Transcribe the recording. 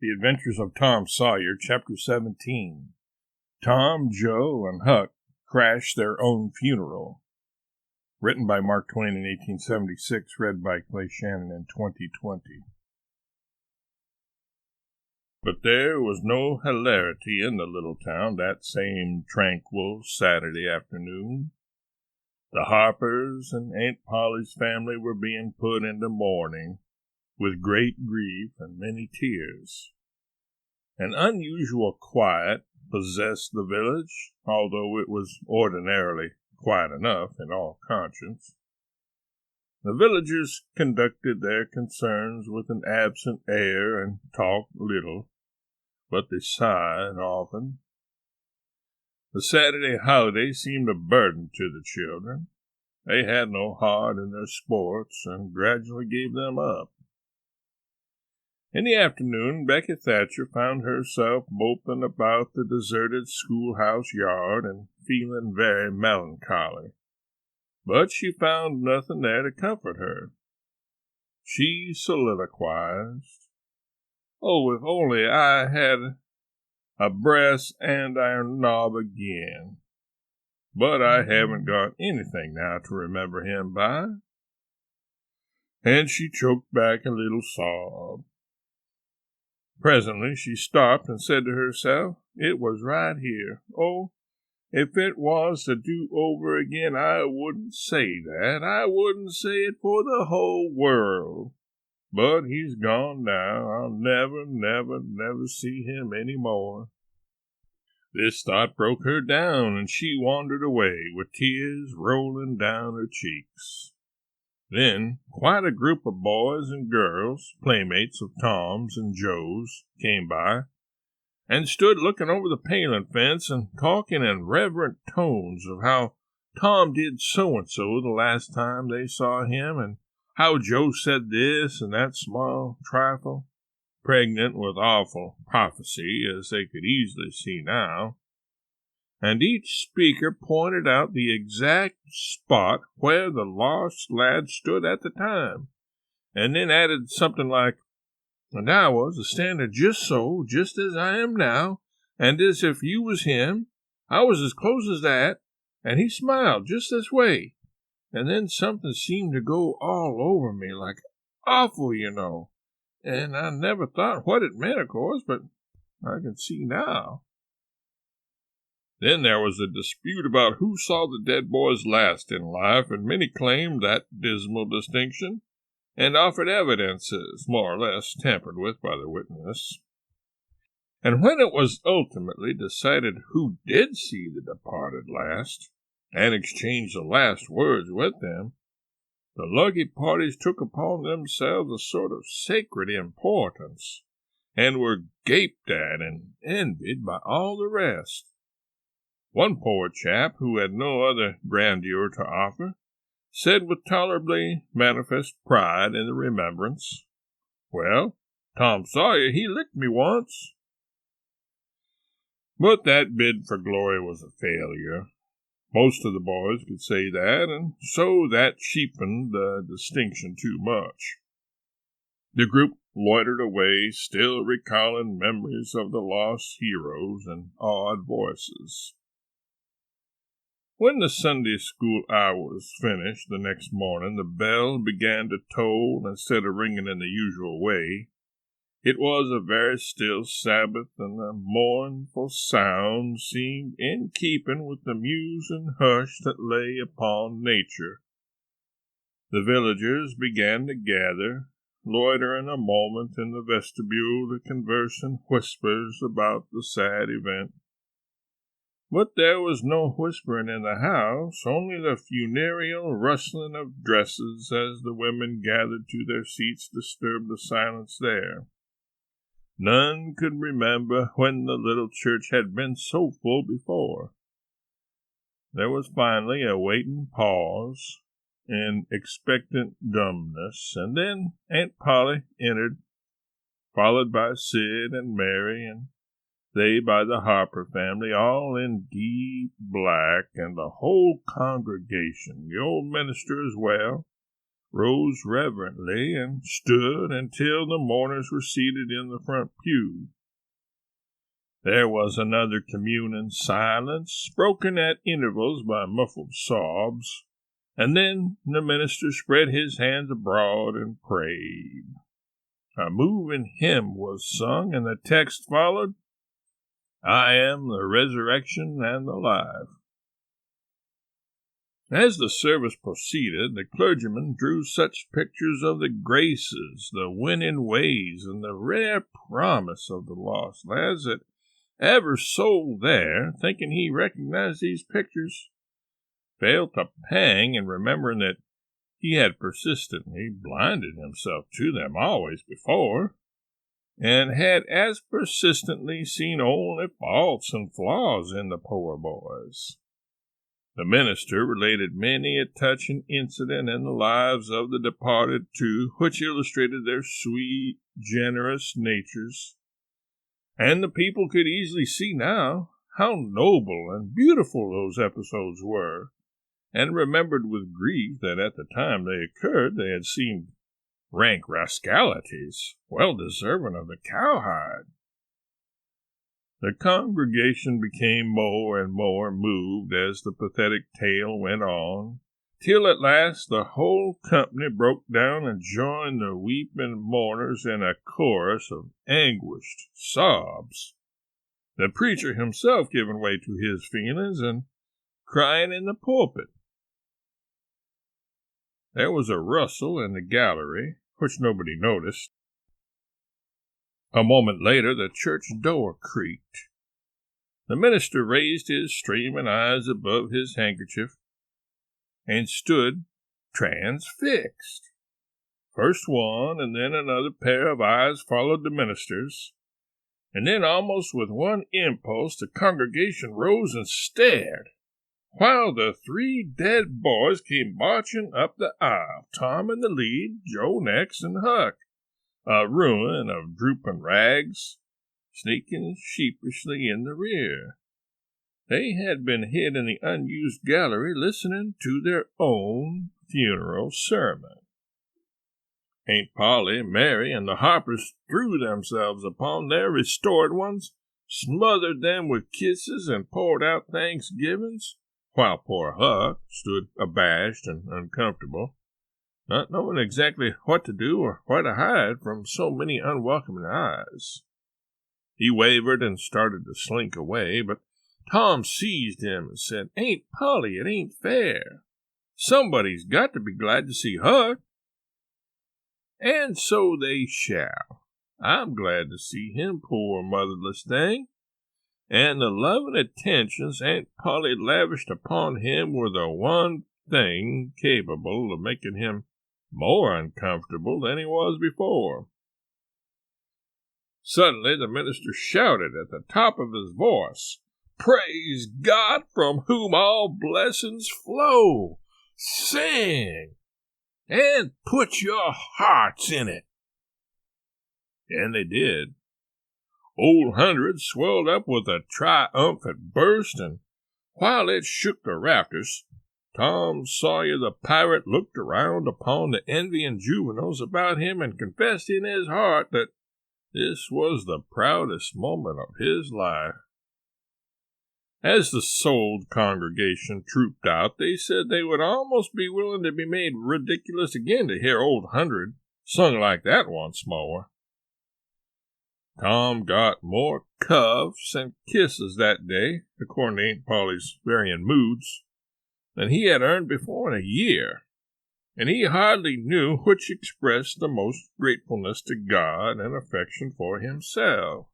The Adventures of Tom Sawyer, Chapter 17. Tom, Joe, and Huck Crash Their Own Funeral. Written by Mark Twain in 1876, read by Clay Shannon in 2020. But there was no hilarity in the little town that same tranquil Saturday afternoon. The Harpers and Aunt Polly's family were being put into mourning, with great grief and many tears. An unusual quiet possessed the village, although it was ordinarily quiet enough in all conscience. The villagers conducted their concerns with an absent air and talked little, but they sighed often. The Saturday holiday seemed a burden to the children. They had no heart in their sports and gradually gave them up. In the afternoon, Becky Thatcher found herself moping about the deserted schoolhouse yard and feeling very melancholy. But she found nothing there to comfort her. She soliloquized, "Oh, if only I had a brass andiron knob again. But I haven't got anything now to remember him by." And she choked back a little sob. Presently she stopped and said to herself, "It was right here. Oh, if it was to do over again, I wouldn't say that. I wouldn't say it for the whole world. But he's gone now. I'll never, never, never see him any more." This thought broke her down, and she wandered away with tears rolling down her cheeks. Then quite a group of boys and girls, playmates of Tom's and Joe's, came by, and stood looking over the paling fence and talking in reverent tones of how Tom did so-and-so the last time they saw him, and how Joe said this and that small trifle, pregnant with awful prophecy, as they could easily see now. And each speaker pointed out the exact spot where the lost lad stood at the time, and then added something like, "And I was a-standing just as I am now, and as if you was him. I was as close as that, and he smiled just this way, and then something seemed to go all over me, like awful, you know, and I never thought what it meant, of course, but I can see now." Then there was a dispute about who saw the dead boys last in life, and many claimed that dismal distinction, and offered evidences, more or less tampered with by the witness. And when it was ultimately decided who did see the departed last, and exchanged the last words with them, the lucky parties took upon themselves a sort of sacred importance, and were gaped at and envied by all the rest. One poor chap, who had no other grandeur to offer, said with tolerably manifest pride in the remembrance, "Well, Tom Sawyer, he licked me once." But that bid for glory was a failure. Most of the boys could say that, and so that cheapened the distinction too much. The group loitered away, still recalling memories of the lost heroes and awed voices. When the Sunday school hour was finished the next morning, the bell began to toll instead of ringing in the usual way. It was a very still Sabbath, and the mournful sound seemed in keeping with the musing hush that lay upon nature. The villagers began to gather, loitering a moment in the vestibule to converse in whispers about the sad event. But there was no whispering in the house, only the funereal rustling of dresses as the women gathered to their seats disturbed the silence there. None could remember when the little church had been so full before. There was finally a waiting pause, in expectant dumbness, and then Aunt Polly entered, followed by Sid and Mary, and they by the Harper family, all in deep black, and the whole congregation, the old minister as well, rose reverently and stood until the mourners were seated in the front pew. There was another communing silence, broken at intervals by muffled sobs, and then the minister spread his hands abroad and prayed. A moving hymn was sung, and the text followed, "I am the resurrection and the life." As the service proceeded, the clergyman drew such pictures of the graces, the winning ways, and the rare promise of the lost lads that every soul there, thinking he recognized these pictures, felt a pang in remembering that he had persistently blinded himself to them always before, and had as persistently seen only faults and flaws in the poor boys. The minister related many a touching incident in the lives of the departed, too, which illustrated their sweet, generous natures, and the people could easily see now how noble and beautiful those episodes were, and remembered with grief that at the time they occurred they had seemed rank rascalities, well deserving of the cowhide. The congregation became more and more moved as the pathetic tale went on, till at last the whole company broke down and joined the weeping mourners in a chorus of anguished sobs, the preacher himself giving way to his feelings and crying in the pulpit. There was a rustle in the gallery, which nobody noticed. A moment later, the church door creaked. The minister raised his streaming eyes above his handkerchief and stood transfixed. First one and then another pair of eyes followed the minister's, and then almost with one impulse the congregation rose and stared, while the three dead boys came marching up the aisle, Tom in the lead, Joe next, and Huck, a ruin of drooping rags, sneaking sheepishly in the rear. They had been hid in the unused gallery listening to their own funeral sermon. Aunt Polly, Mary, and the Harpers threw themselves upon their restored ones, smothered them with kisses, and poured out thanksgivings, while poor Huck stood abashed and uncomfortable, not knowing exactly what to do or where to hide from so many unwelcoming eyes. He wavered and started to slink away, but Tom seized him and said, "Aunt Polly, it ain't fair. Somebody's got to be glad to see Huck." "And so they shall. I'm glad to see him, poor motherless thing. And the loving attentions Aunt Polly lavished upon him were the one thing capable of making him more uncomfortable than he was before." Suddenly the minister shouted at the top of his voice, "Praise God, from whom all blessings flow! Sing! And put your hearts in it." And they did. Old Hundred swelled up with a triumphant burst, and while it shook the rafters, Tom Sawyer the pirate looked around upon the envying juveniles about him and confessed in his heart that this was the proudest moment of his life. As the souled congregation trooped out, they said they would almost be willing to be made ridiculous again to hear Old Hundred sung like that once more. Tom got more cuffs and kisses that day, according to Aunt Polly's varying moods, than he had earned before in a year, and he hardly knew which expressed the most gratefulness to God and affection for himself.